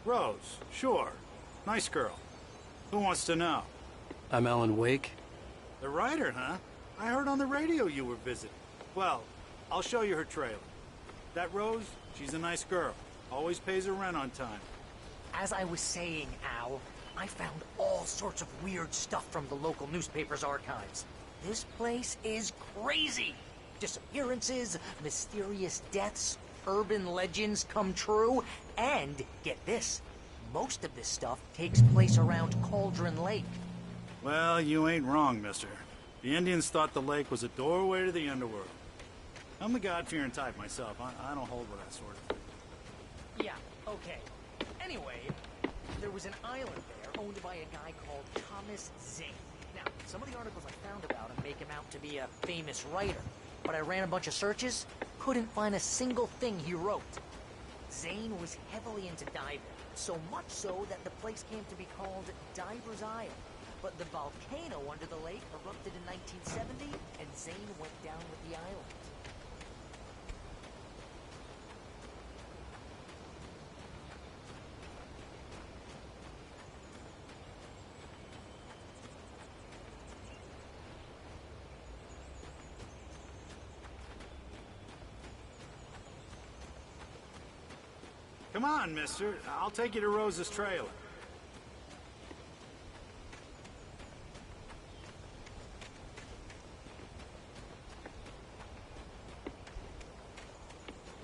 Rose, sure. Nice girl. Who wants to know? I'm Alan Wake. The writer, huh? I heard on the radio you were visiting. Well, I'll show you her trailer. That Rose, she's a nice girl. Always pays her rent on time. As I was saying, Al, I found all sorts of weird stuff from the local newspaper's archives. This place is crazy. Disappearances, mysterious deaths, urban legends come true, and, get this, most of this stuff takes place around Cauldron Lake. Well, you ain't wrong, mister. The Indians thought the lake was a doorway to the underworld. I'm the God-fearing type myself. I don't hold with that sort of thing. Yeah, okay. Anyway, there was an island there owned by a guy called Thomas Zane. Now, some of the articles I found about him make him out to be a famous writer, but I ran a bunch of searches, couldn't find a single thing he wrote. Zane was heavily into diving, so much so that the place came to be called Diver's Isle. But the volcano under the lake erupted in 1970, and Zane went down with the island. Come on, mister. I'll take you to Rose's trailer.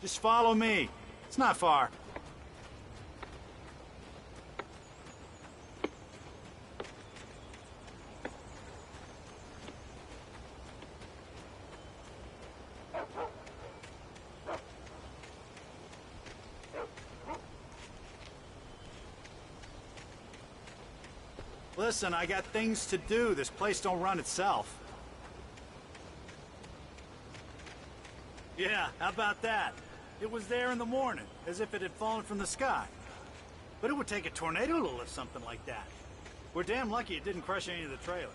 Just follow me. It's not far. Listen, I got things to do. This place don't run itself. Yeah, how about that? It was there in the morning, as if it had fallen from the sky. But it would take a tornado to lift something like that. We're damn lucky it didn't crush any of the trailers.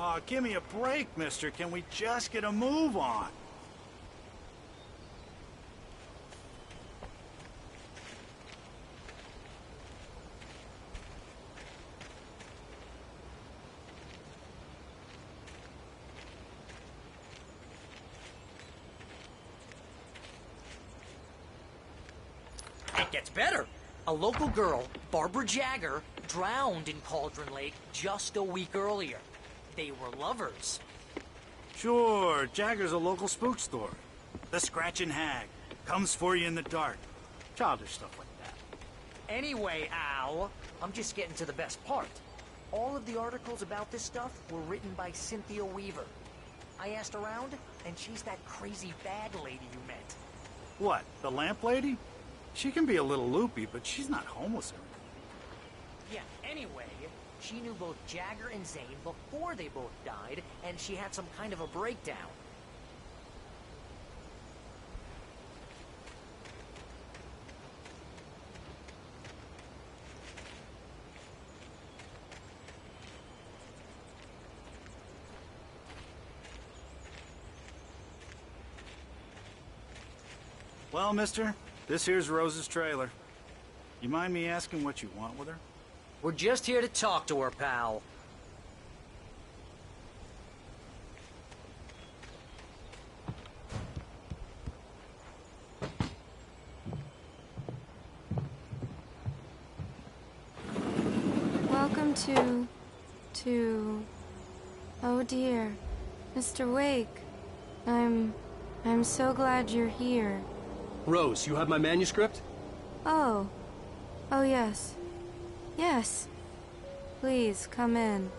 Aw, give me a break, mister. Can we just get a move on? It gets better. A local girl, Barbara Jagger, drowned in Cauldron Lake just a week earlier. They were lovers. Sure, Jagger's a local spook story. The Scratching Hag. Comes for you in the dark. Childish stuff like that. Anyway, Al, I'm just getting to the best part. All of the articles about this stuff were written by Cynthia Weaver. I asked around, and she's that crazy bad lady you met. What, the lamp lady? She can be a little loopy, but she's not homeless or anything. Yeah, anyway, she knew both Jagger and Zane before they both died, and she had some kind of a breakdown. Well, mister, this here's Rose's trailer. You mind me asking what you want with her? We're just here to talk to her, pal. Welcome to... Oh dear, Mr. Wake. I'm so glad you're here. Rose, you have my manuscript? Oh. Oh, yes. Yes. Please, come in.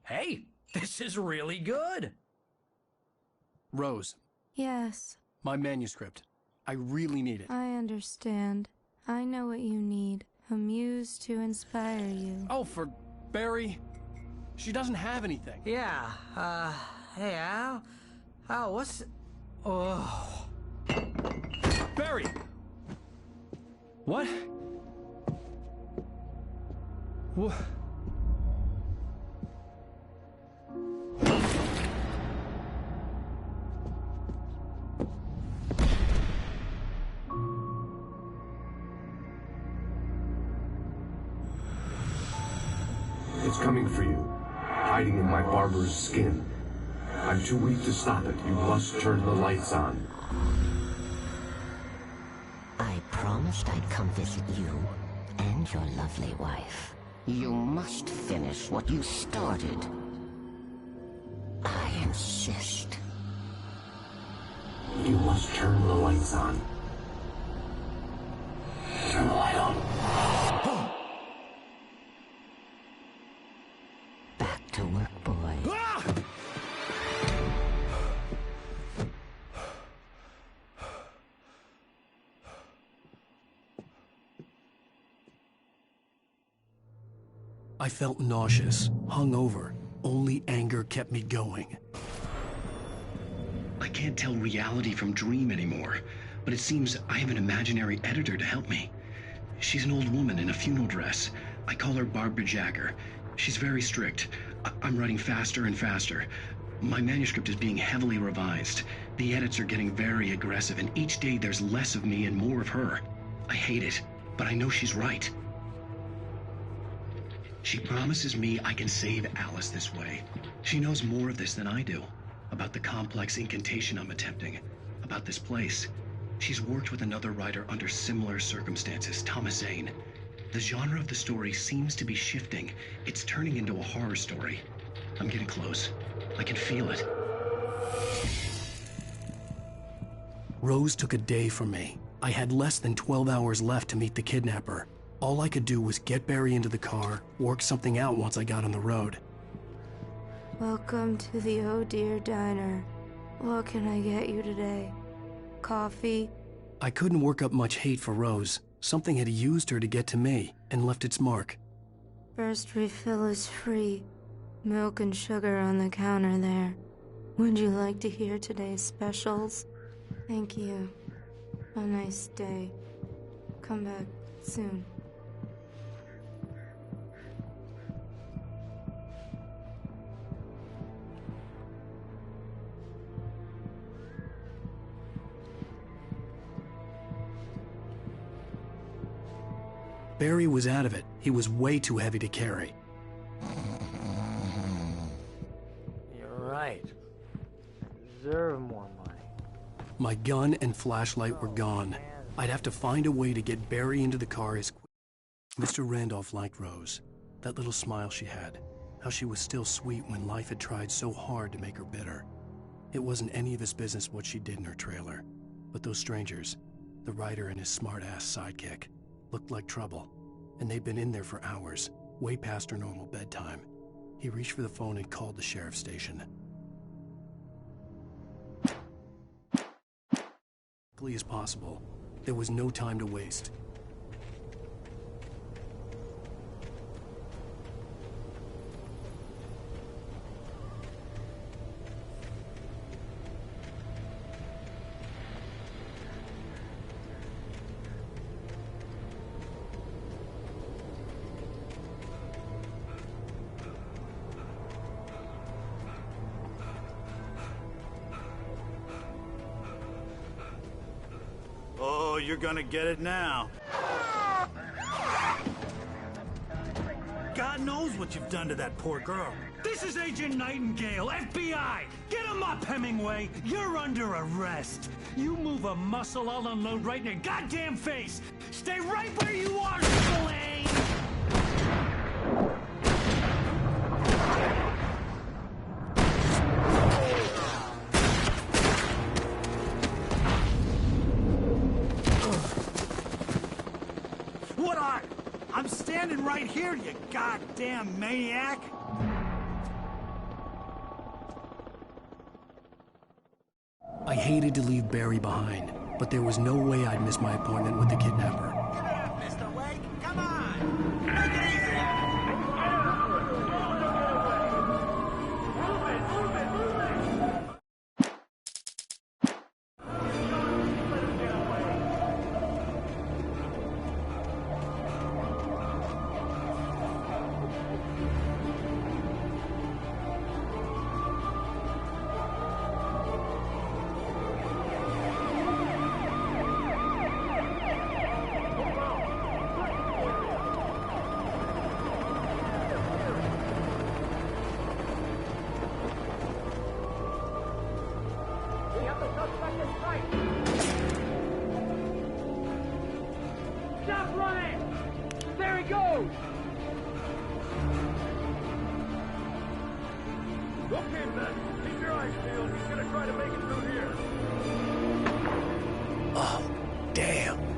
Hey, this is really good. Rose, Yes, my manuscript. I really need it. I understand. I know what you need. A muse to inspire you. Oh, for Barry. She doesn't have anything. Yeah, hey, Al, what's... Oh... Barry! What? What? It's coming for you, hiding in my barber's skin. I'm too weak to stop it. You must turn the lights on. I promised I'd come visit you and your lovely wife. You must finish what you started. I insist. You must turn the lights on. Turn the light on. Back to work, boy. I felt nauseous, hungover. Only anger kept me going. I can't tell reality from dream anymore, but it seems I have an imaginary editor to help me. She's an old woman in a funeral dress. I call her Barbara Jagger. She's very strict. I'm writing faster and faster. My manuscript is being heavily revised. The edits are getting very aggressive, and each day there's less of me and more of her. I hate it, but I know she's right. She promises me I can save Alice this way. She knows more of this than I do. About the complex incantation I'm attempting. About this place. She's worked with another writer under similar circumstances, Thomas Zane. The genre of the story seems to be shifting. It's turning into a horror story. I'm getting close. I can feel it. Rose took a day from me. I had less than 12 hours left to meet the kidnapper. All I could do was get Barry into the car, work something out once I got on the road. Welcome to the Oh Dear Diner. What can I get you today? Coffee? I couldn't work up much hate for Rose. Something had used her to get to me and left its mark. First refill is free. Milk and sugar on the counter there. Would you like to hear today's specials? Thank you. A nice day. Come back soon. Barry was out of it. He was way too heavy to carry. You're right. Deserve more money. My gun and flashlight were gone. I'd have to find a way to get Barry into the car as quick. Mr. Randolph liked Rose. That little smile she had. How she was still sweet when life had tried so hard to make her bitter. It wasn't any of his business what she did in her trailer. But those strangers, the writer and his smart-ass sidekick, looked like trouble. And they'd been in there for hours, way past her normal bedtime. He reached for the phone and called the sheriff's station. As quickly as possible. There was no time to waste. Oh, you're gonna get it now. God knows what you've done to that poor girl. This is Agent Nightingale, FBI! Get him up, Hemingway! You're under arrest! You move a muscle, I'll unload right in your goddamn face! Stay right where you are, Spillane! What are? I'm standing right here, you goddamn maniac! I hated to leave Barry behind, but there was no way I'd miss my appointment with the kidnapper. go! Okay, Ben. Keep your eyes peeled. He's gonna try to make it through here. Oh, damn.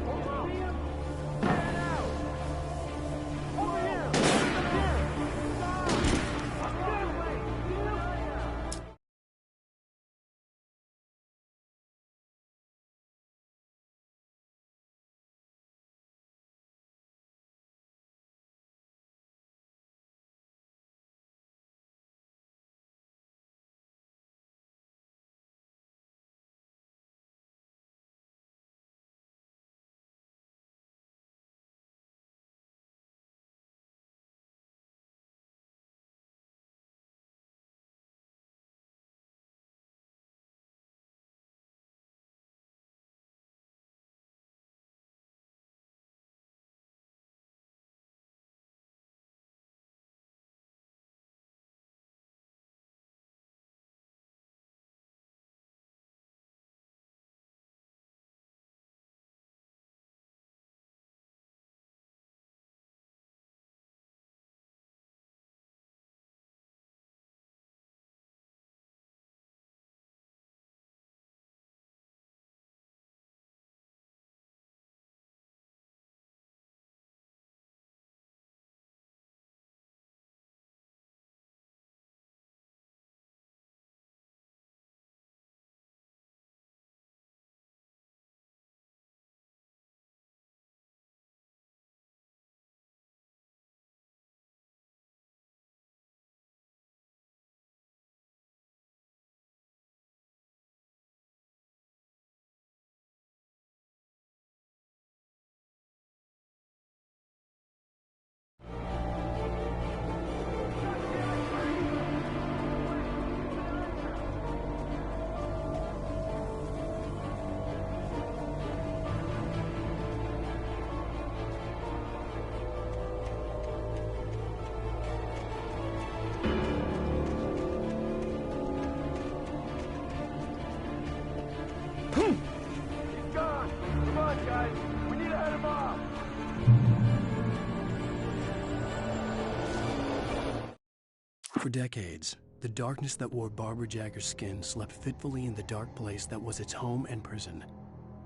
For decades, the darkness that wore Barbara Jagger's skin slept fitfully in the dark place that was its home and prison.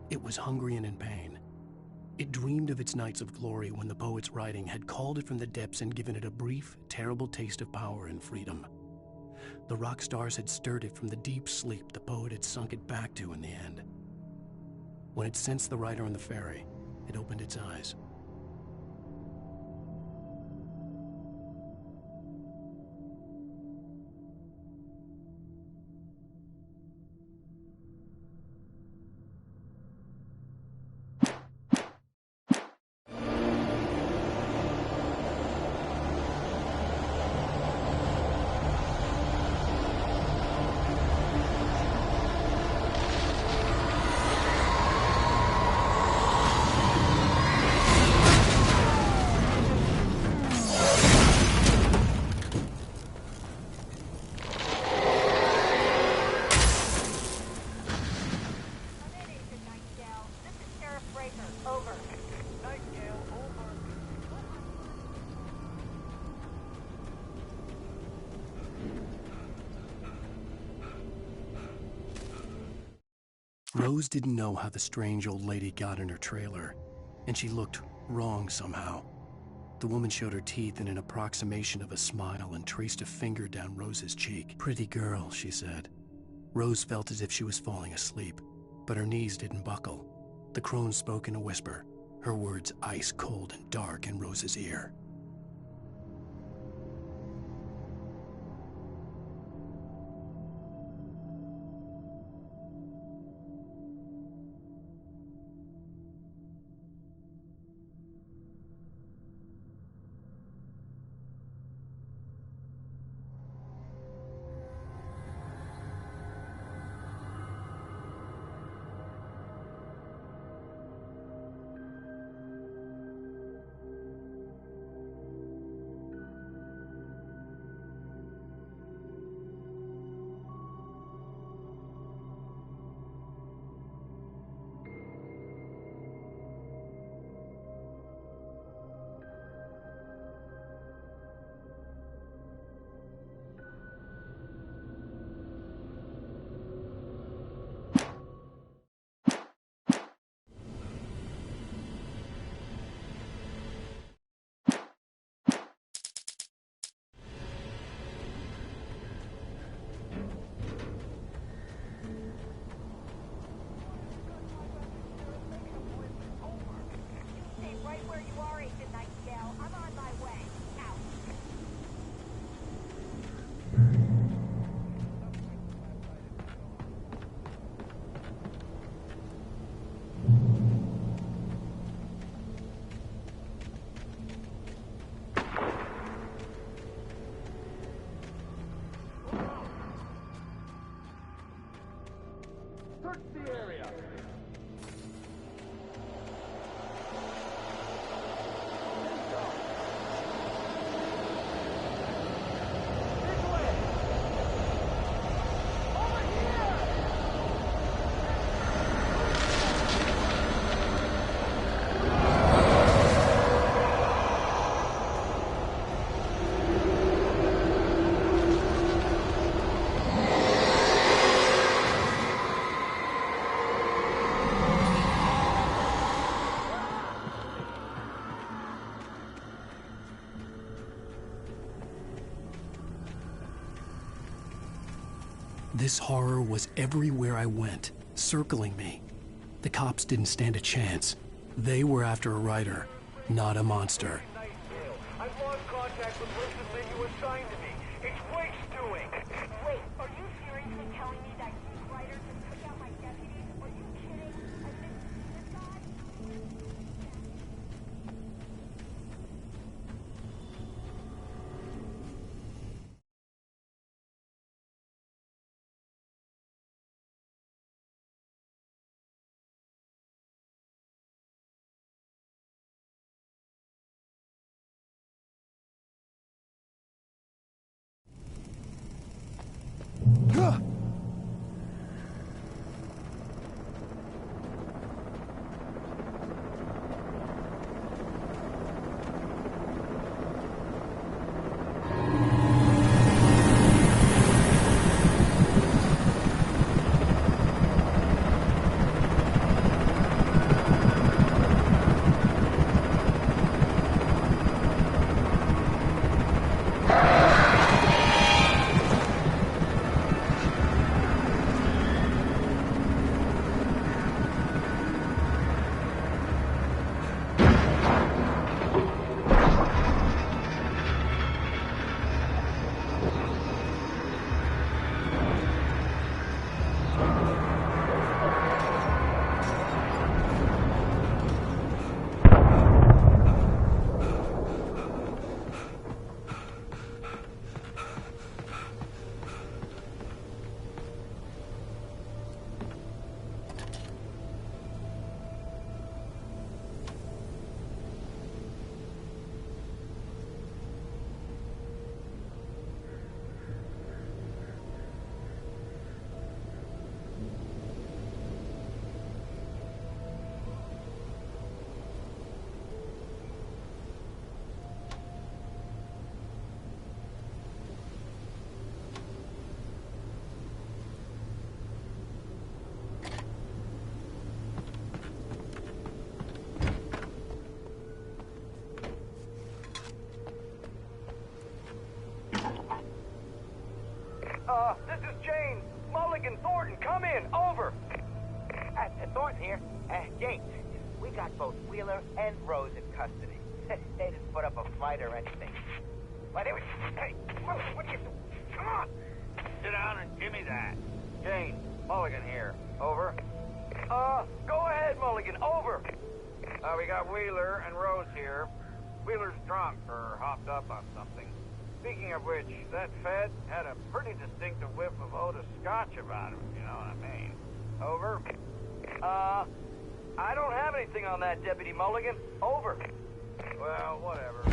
It was hungry and in pain. It dreamed of its nights of glory when the poet's writing had called it from the depths and given it a brief, terrible taste of power and freedom. The rock stars had stirred it from the deep sleep the poet had sunk it back to in the end. When it sensed the writer on the ferry, it opened its eyes. Rose didn't know how the strange old lady got in her trailer, and she looked wrong somehow. The woman showed her teeth in an approximation of a smile and traced a finger down Rose's cheek. "Pretty girl," she said. Rose felt as if she was falling asleep, but her knees didn't buckle. The crone spoke in a whisper, her words ice cold and dark in Rose's ear. where you are, Agent Nightingale. I'm on my way. Out. Search the area. This horror was everywhere I went, circling me. The cops didn't stand a chance. They were after a writer, not a monster. Nightingale, I've lost contact with Wilson that you assigned to me. It's Wake's doing. Wait, are you seriously telling me that you writer just took out my deputy? Are you kidding? And this guy? This is James. Mulligan, Thornton, come in. Over. Thornton here. James, we got both Wheeler and Rose in custody. They didn't put up a fight or anything. Why, they were... Hey, what are you doing? Come on. Sit down and give me that. James, Mulligan here. Over. Go ahead, Mulligan. Over. We got Wheeler and Rose here. Wheeler's drunk or hopped up on something. Speaking of which, that Fed had a pretty distinctive whiff of Otis Scotch about him, if you know what I mean. Over. I don't have anything on that, Deputy Mulligan. Over. Well, whatever.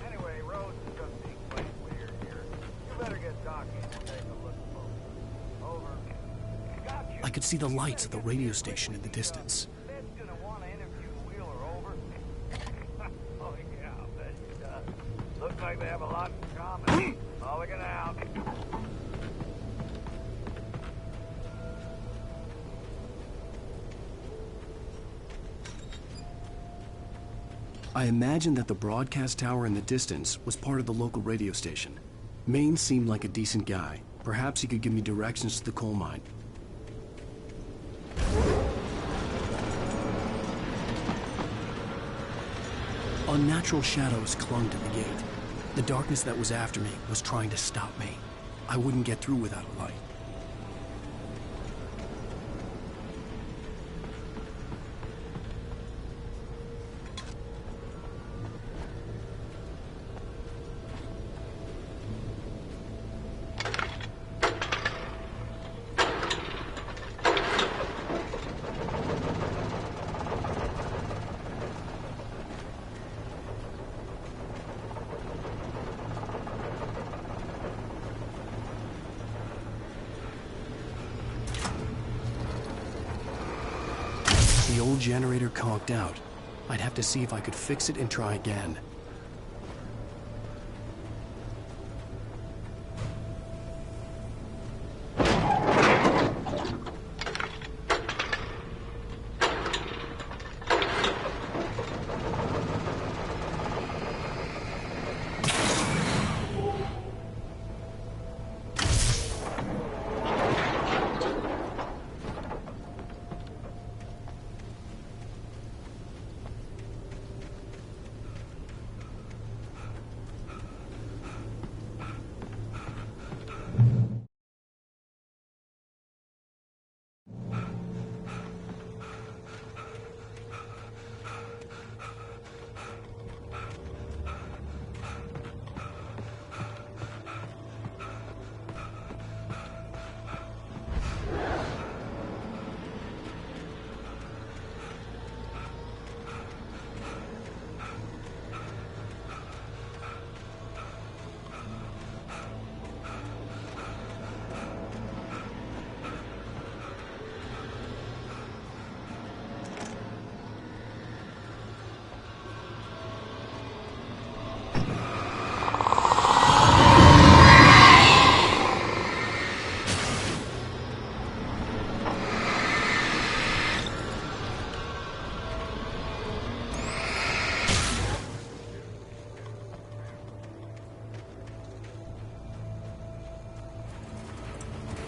Anyway, Rose is just being plain weird here. You better get Doc in and take a look closer. Over. Gotcha. I could see the lights of the radio station in the distance. Fed's gonna want to interview Wheeler. Over. Oh, yeah, I'll bet he does. Looks like they have a lot in common. Mulligan out. I imagined that the broadcast tower in the distance was part of the local radio station. Maine seemed like a decent guy. Perhaps he could give me directions to the coal mine. Unnatural shadows clung to the gate. The darkness that was after me was trying to stop me. I wouldn't get through without a light. The old generator conked out. I'd have to see if I could fix it and try again.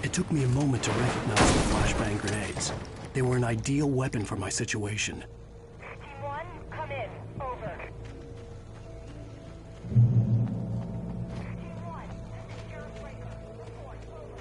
It took me a moment to recognize the flashbang grenades. They were an ideal weapon for my situation. Team 1, come in. Over. Team 1, this is Sheriff Raker. Report. Over.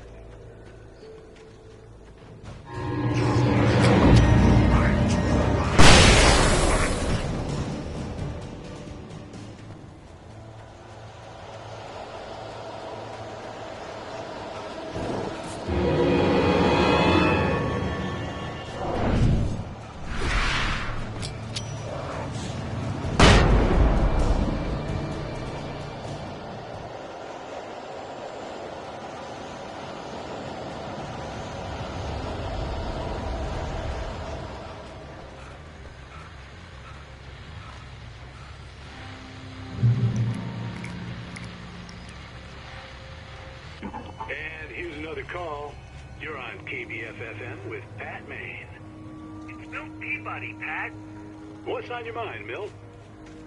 And here's another call. You're on KBFFM with Pat Maine. It's Milt Peabody, Pat. What's on your mind, Milt?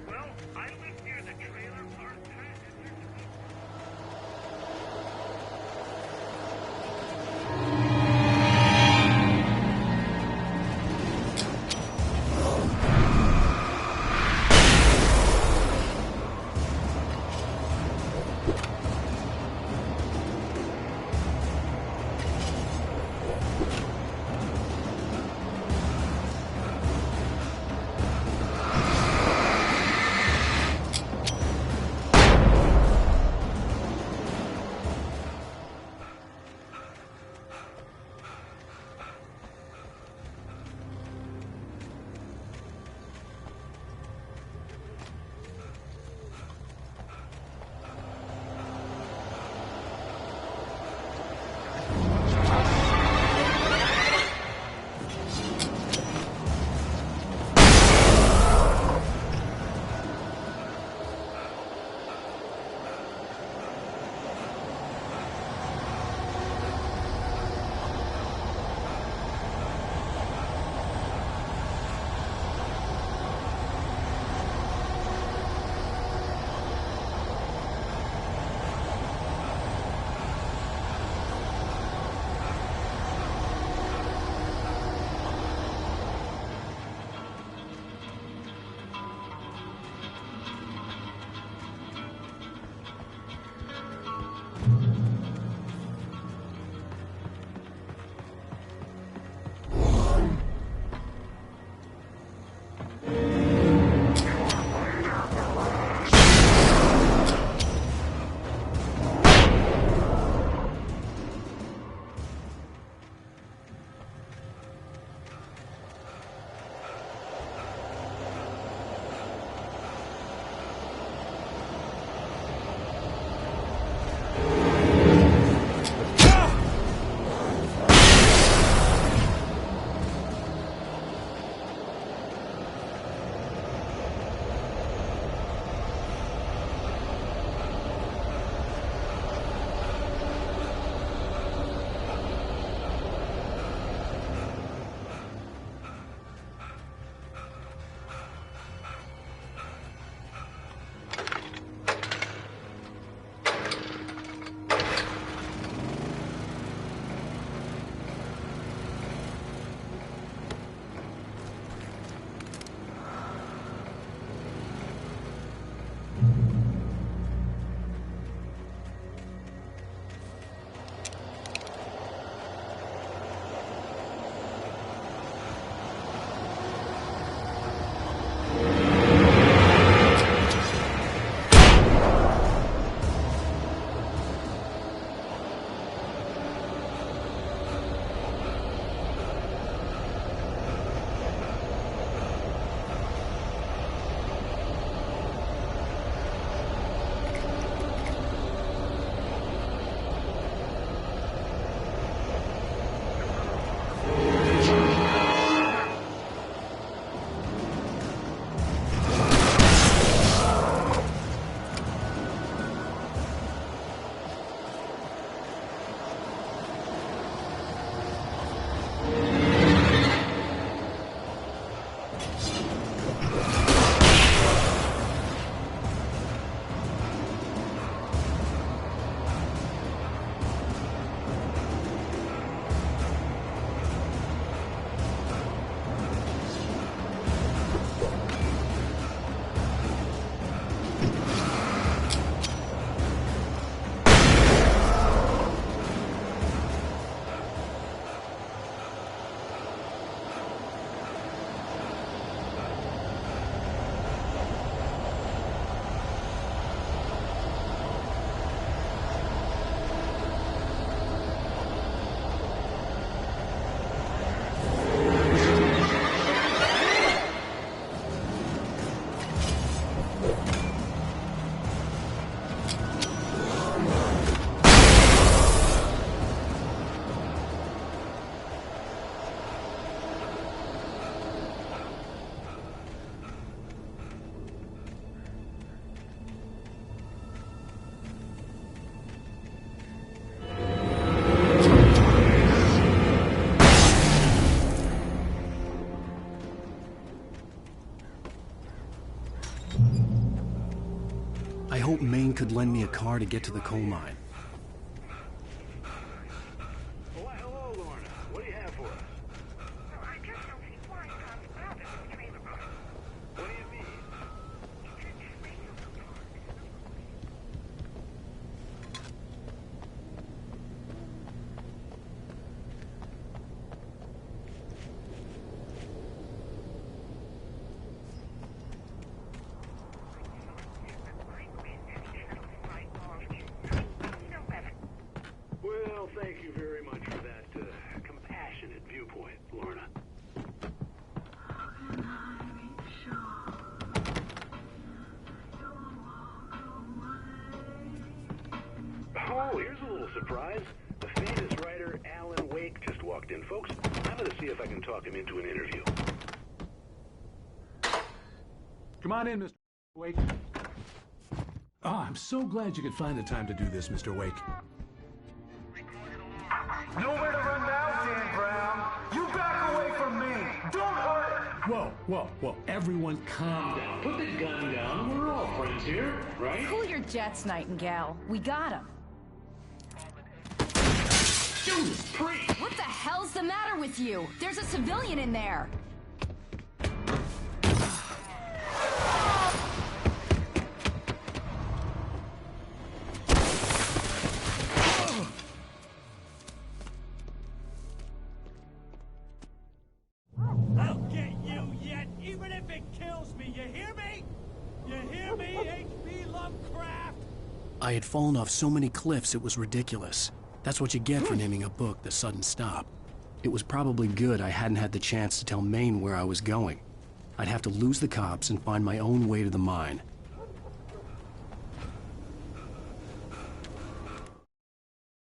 Well, I live near the trailer park. I hoped Maine could lend me a car to get to the coal mine. Oh, hello, Lorna. What do you have for us? Well, I just don't see flying cars out in this trailer park. What do you mean? It's in this radio park. Well, thank you very much for that compassionate viewpoint, Lorna. Oh, here's a little surprise. The famous writer Alan Wake just walked in, folks. I'm going to see if I can talk him into an interview. Come on in, Mr. Wake. Oh, I'm so glad you could find the time to do this, Mr. Wake. Nowhere to run now, Dan Brown. You back away from me. Don't hurt. Whoa. Everyone calm down. Put the gun down. We're all friends here, right? Cool your jets, Nightingale. We got him. Judas Priest! What the hell's the matter with you? There's a civilian in there. I'll get you yet, even if it kills me. You hear me? You hear me, H.P. Lovecraft? I had fallen off so many cliffs it was ridiculous. That's what you get for naming a book The Sudden Stop. It was probably good I hadn't had the chance to tell Maine where I was going. I'd have to lose the cops and find my own way to the mine.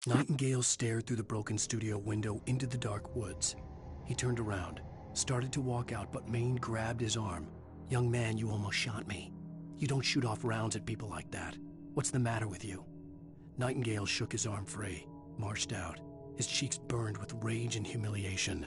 Nightingale stared through the broken studio window into the dark woods. He turned around, started to walk out, but Maine grabbed his arm. "Young man, you almost shot me. You don't shoot off rounds at people like that. What's the matter with you?" Nightingale shook his arm free, marched out. His cheeks burned with rage and humiliation.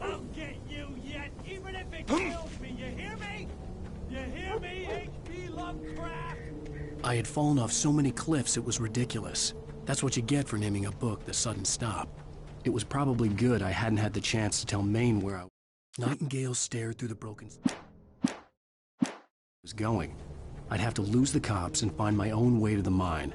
I'll get you yet, even if it kills me. You hear me? You hear me, H.P. Lovecraft? I had fallen off so many cliffs it was ridiculous. That's what you get for naming a book The Sudden Stop. It was probably good I hadn't had the chance to tell Maine where I was. Nightingale stared through the broken was going. I'd have to lose the cops and find my own way to the mine.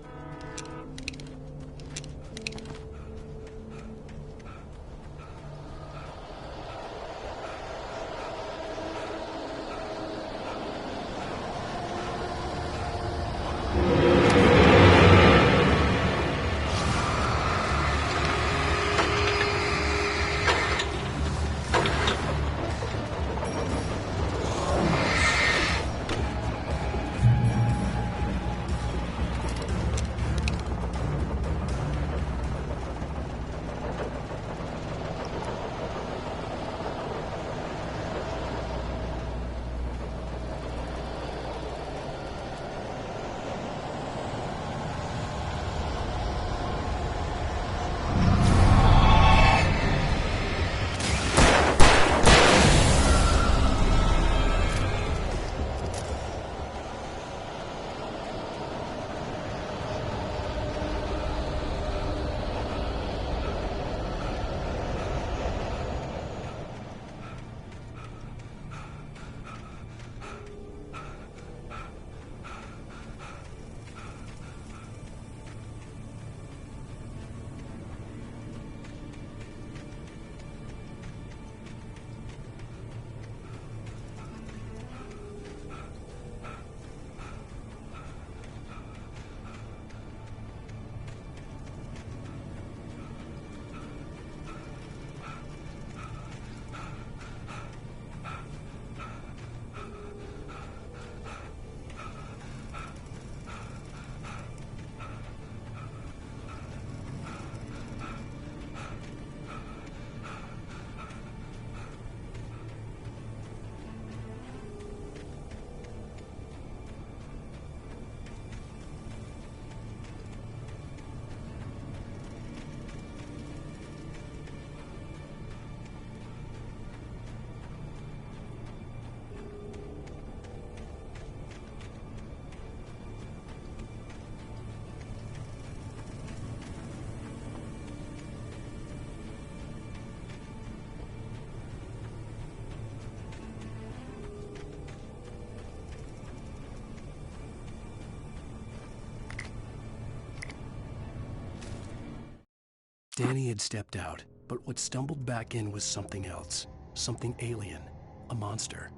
Danny had stepped out, but what stumbled back in was something else. Something alien. A monster.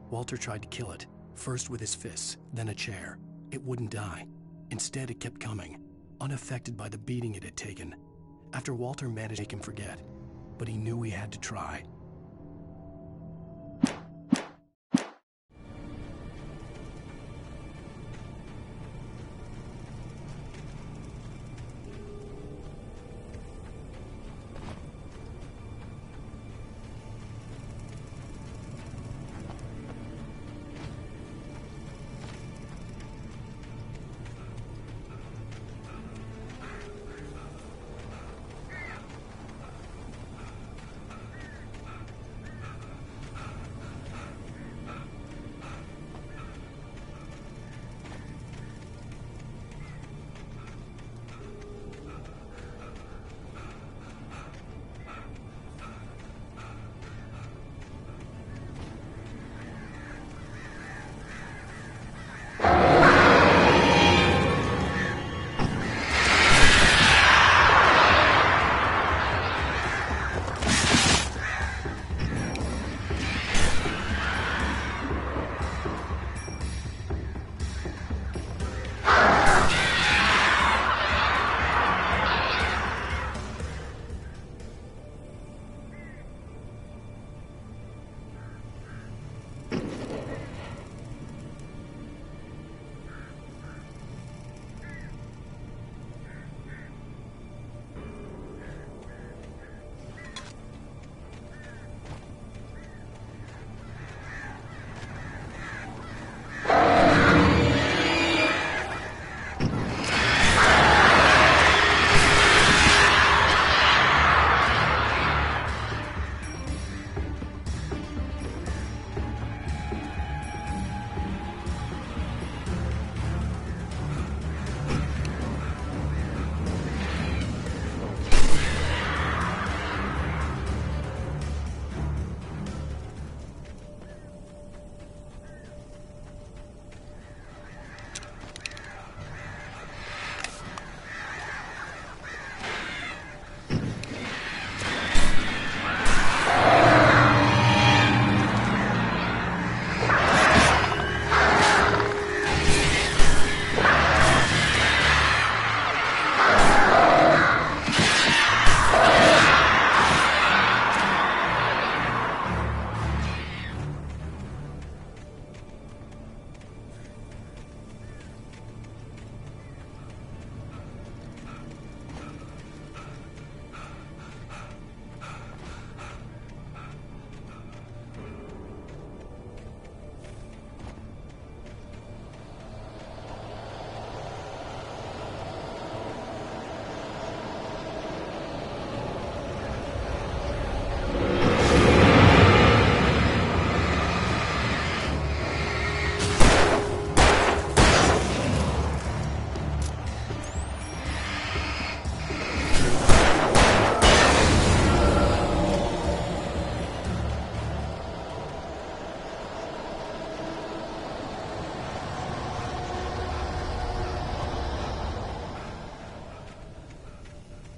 Walter tried to kill it, first with his fists, then a chair. It wouldn't die. Instead, it kept coming, unaffected by the beating it had taken. After Walter managed to make him forget, but he knew he had to try.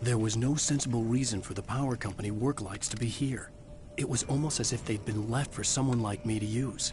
There was no sensible reason for the power company work lights to be here. It was almost as if they'd been left for someone like me to use.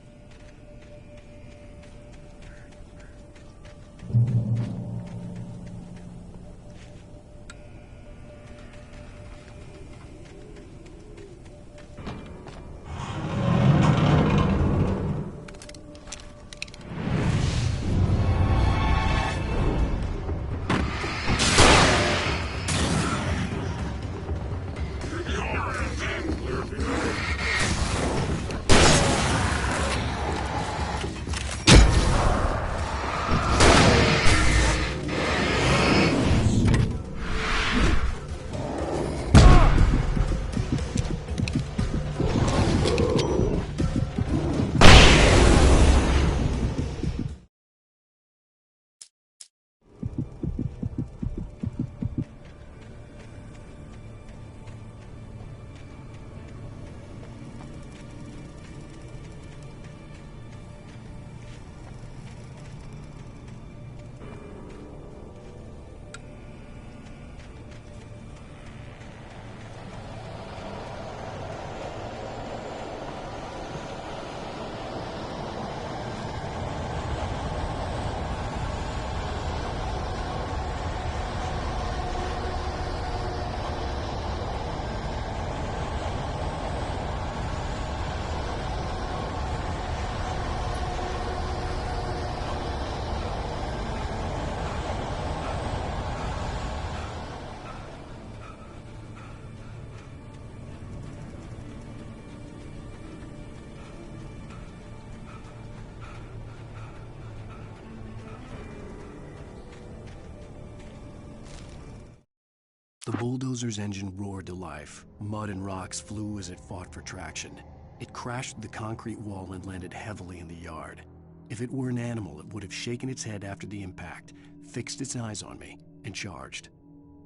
The bulldozer's engine roared to life. Mud and rocks flew as it fought for traction. It crashed the concrete wall and landed heavily in the yard. If it were an animal, it would have shaken its head after the impact, fixed its eyes on me, and charged.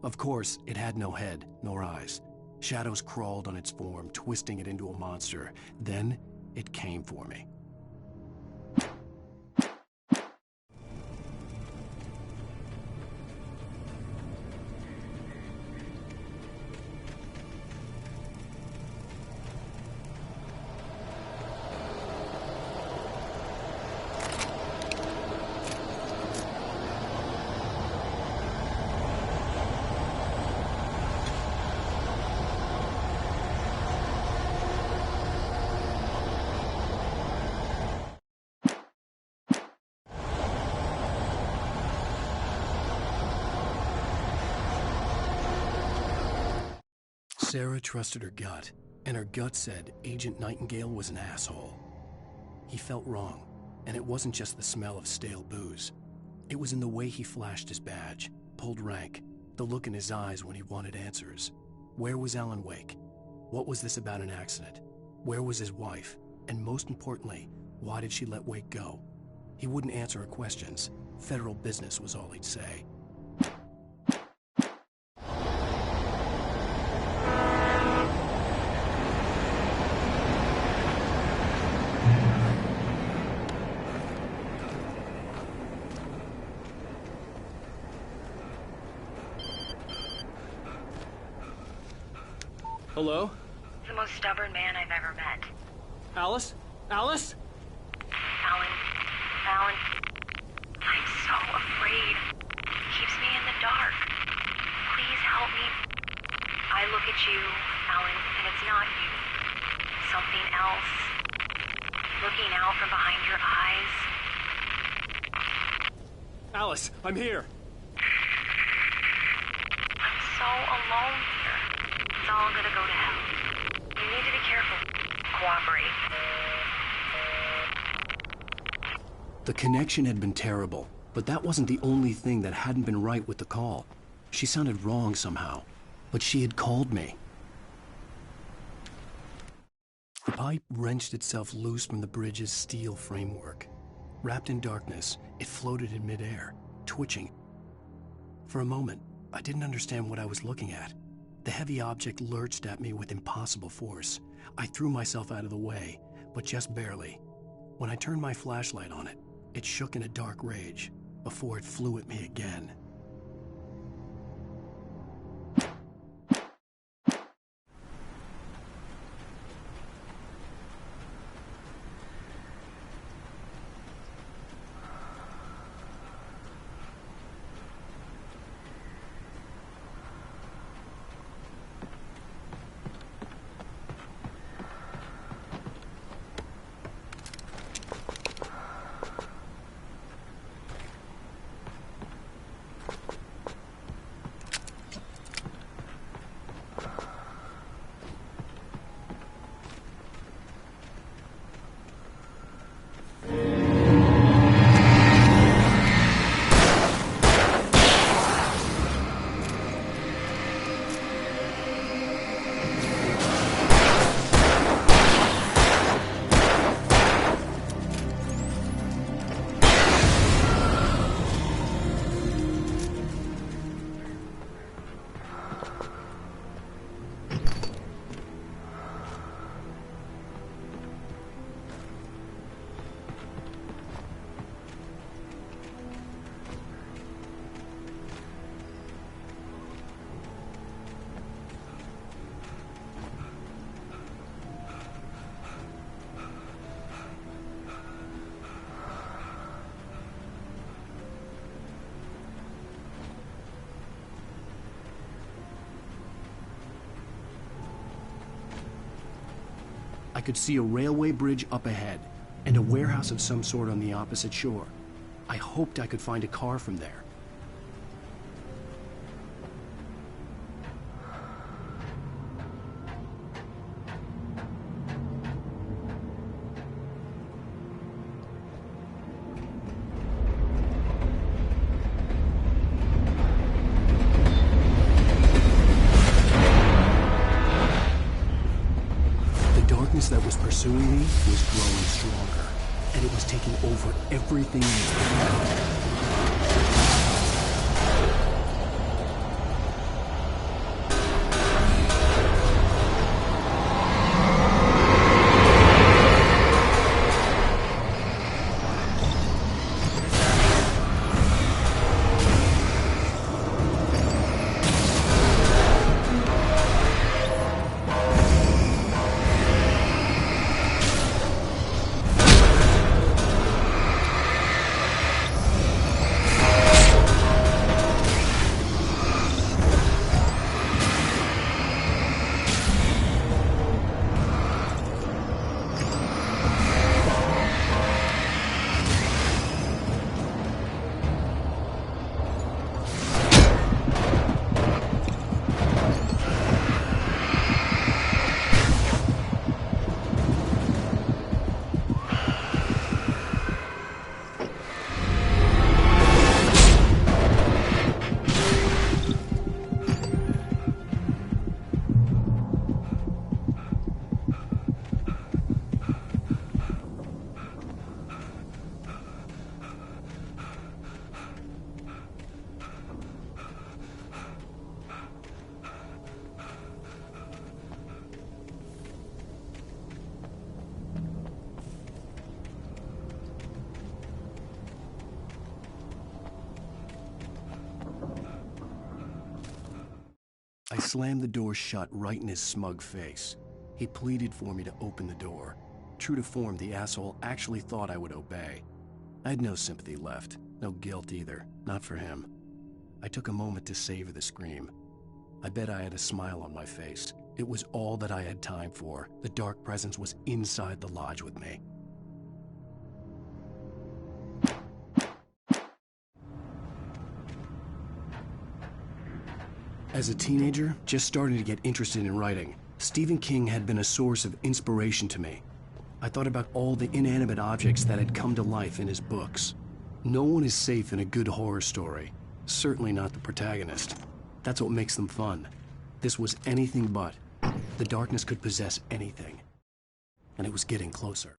Of course, it had no head, nor eyes. Shadows crawled on its form, twisting it into a monster. Then, it came for me. Sarah trusted her gut, and her gut said Agent Nightingale was an asshole. He felt wrong, and it wasn't just the smell of stale booze. It was in the way he flashed his badge, pulled rank, the look in his eyes when he wanted answers. Where was Alan Wake? What was this about an accident? Where was his wife? And most importantly, why did she let Wake go? He wouldn't answer her questions. Federal business was all he'd say. Hello? The most stubborn man I've ever met. Alice? Alice? Alan. I'm so afraid. He keeps me in the dark. Please help me. I look at you, Alan, and it's not you. Something else. Looking out from behind your eyes. Alice, I'm here. I'm so alone here. It's all gonna go to hell. You need to be careful. Cooperate. The connection had been terrible, but that wasn't the only thing that hadn't been right with the call. She sounded wrong somehow, but she had called me. The pipe wrenched itself loose from the bridge's steel framework. Wrapped in darkness, it floated in midair, twitching. For a moment, I didn't understand what I was looking at. The heavy object lurched at me with impossible force. I threw myself out of the way, but just barely. When I turned my flashlight on it, it shook in a dark rage before it flew at me again. I could see a railway bridge up ahead, and a warehouse of some sort on the opposite shore. I hoped I could find a car from there. darkness that was pursuing me was growing stronger, and it was taking over everything in its path. I slammed the door shut right in his smug face. He pleaded for me to open the door. True to form, the asshole actually thought I would obey. I had no sympathy left, no guilt either, not for him. I took a moment to savor the scream. I bet I had a smile on my face. It was all that I had time for. The dark presence was inside the lodge with me. As a teenager, just starting to get interested in writing, Stephen King had been a source of inspiration to me. I thought about all the inanimate objects that had come to life in his books. No one is safe in a good horror story. Certainly not the protagonist. That's what makes them fun. This was anything but. The darkness could possess anything. And it was getting closer.